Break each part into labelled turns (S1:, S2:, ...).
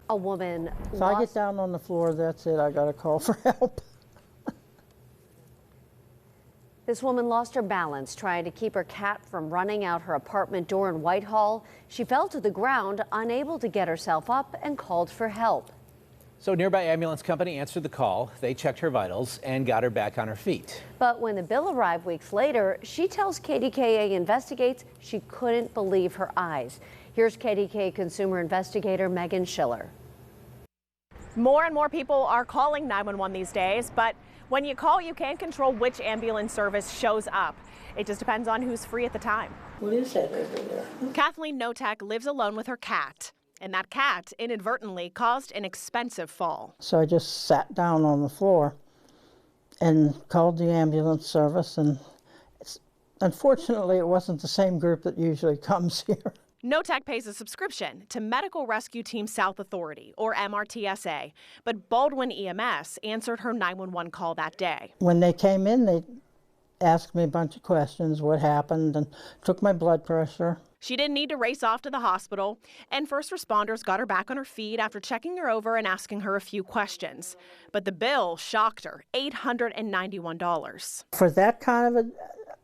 S1: A woman
S2: If I get down on the floor, that's it. I got to call for help.
S1: This woman lost her balance trying to keep her cat from running out her apartment door in Whitehall. She fell to the ground, unable to get herself up, and called for help.
S3: So a nearby ambulance company answered the call. They checked her vitals and got her back on her feet.
S1: But when the bill arrived weeks later, she tells KDKA Investigates she couldn't believe her eyes. Here's KDKA consumer investigator Meghan Schiller.
S4: More and more people are calling 911 these days, but when you call, you can't control which ambulance service shows up. It just depends on who's free at the time.
S2: What is that over there?
S4: Kathleen Notek lives alone with her cat, and that cat inadvertently caused an expensive fall.
S2: So I just sat down on the floor and called the ambulance service, and unfortunately it wasn't the same group that usually comes here.
S4: Notek pays a subscription to Medical Rescue Team South Authority, or MRTSA, but Baldwin EMS answered her 911 call that day.
S2: When they came in, they asked me a bunch of questions, what happened, and took my blood pressure.
S4: She didn't need to race off to the hospital, and first responders got her back on her feet after checking her over and asking her a few questions. But the bill shocked her, $891.
S2: For that kind of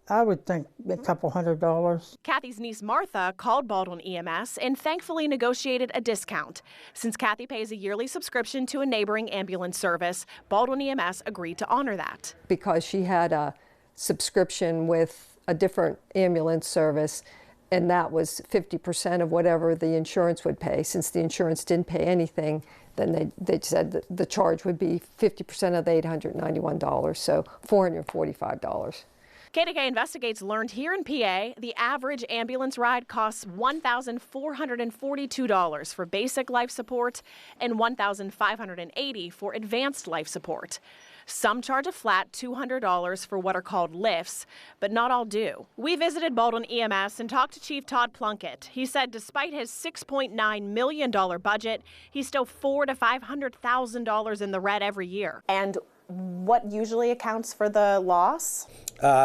S2: I would think a couple $100.
S4: Kathy's niece Martha called Baldwin EMS and thankfully negotiated a discount. Since Kathy pays a yearly subscription to a neighboring ambulance service, Baldwin EMS agreed to honor that.
S5: Because she had a subscription with a different ambulance service, and that was 50% of whatever the insurance would pay. Since the insurance didn't pay anything, then they said that the charge would be 50% of the $891, so $445.
S4: KDKA Investigates learned here in PA, the average ambulance ride costs $1,442 for basic life support and $1,580 for advanced life support. Some charge a flat $200 for what are called lifts, but not all do. We visited Baldwin EMS and talked to Chief Todd Plunkett. He said despite his $6.9 million budget, he's still $400,000 to $500,000 in the red every year.
S6: And what usually accounts for the loss?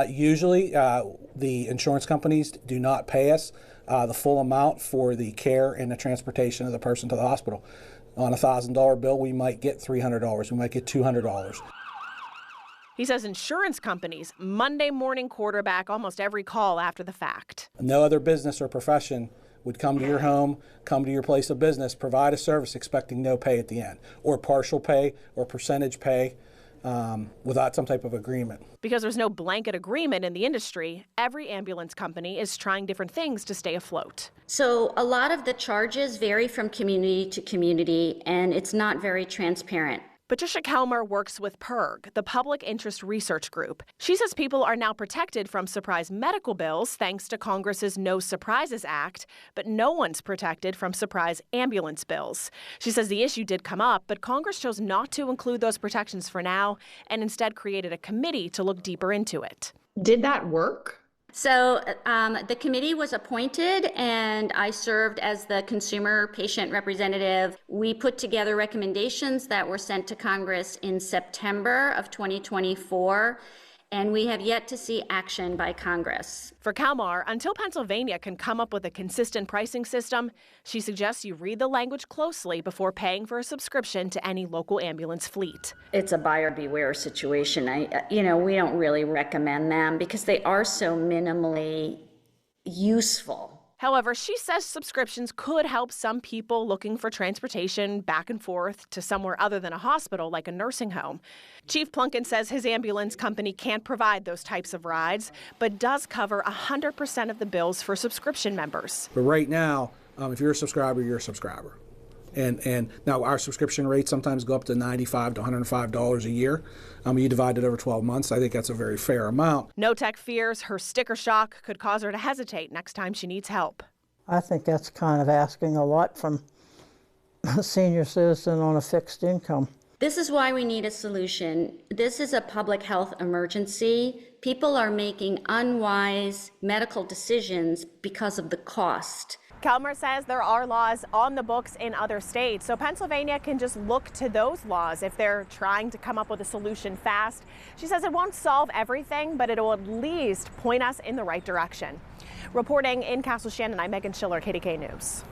S7: Usually, the insurance companies do not pay us the full amount for the care and the transportation of the person to the hospital. On a $1,000 bill, we might get $300, we might get $200.
S4: He says insurance companies Monday morning quarterback almost every call after the fact.
S7: No other business or profession would come to your home, come to your place of business, provide a service expecting no pay at the end, or partial pay or percentage pay. Without some type of agreement.
S4: Because there's no blanket agreement in the industry, every ambulance company is trying different things to stay afloat.
S8: So a lot of the charges vary from community to community, and it's not very transparent.
S4: Patricia Kelmer works with PIRG, the Public Interest Research Group. She says people are now protected from surprise medical bills thanks to Congress's No Surprises Act, but no one's protected from surprise ambulance bills. She says the issue did come up, but Congress chose not to include those protections for now and instead created a committee to look deeper into it.
S6: Did that work?
S8: So the committee was appointed and I served as the consumer patient representative. We put together recommendations that were sent to Congress in September of 2024, and we have yet to see action by Congress.
S4: For Kalmar, until Pennsylvania can come up with a consistent pricing system, she suggests you read the language closely before paying for a subscription to any local ambulance fleet.
S8: It's a buyer beware situation. We don't really recommend them because they are so minimally useful.
S4: However, she says subscriptions could help some people looking for transportation back and forth to somewhere other than a hospital, like a nursing home. Chief Plunkett says his ambulance company can't provide those types of rides, but does cover 100% of the bills for subscription members.
S7: But right now, if you're a subscriber, you're a subscriber. And now our subscription rates sometimes go up to $95 to $105 a year. You divide it over 12 months. I think that's a very fair amount.
S4: Notek fears her sticker shock could cause her to hesitate next time she needs help.
S2: I think that's kind of asking a lot from a senior citizen on a fixed income.
S8: This is why we need a solution. This is a public health emergency. People are making unwise medical decisions because of the cost.
S4: Kelmer says there are laws on the books in other states, so Pennsylvania can just look to those laws if they're trying to come up with a solution fast. She says it won't solve everything, but it will at least point us in the right direction. Reporting in Castle Shannon, I'm Meghan Schiller, KDKA News.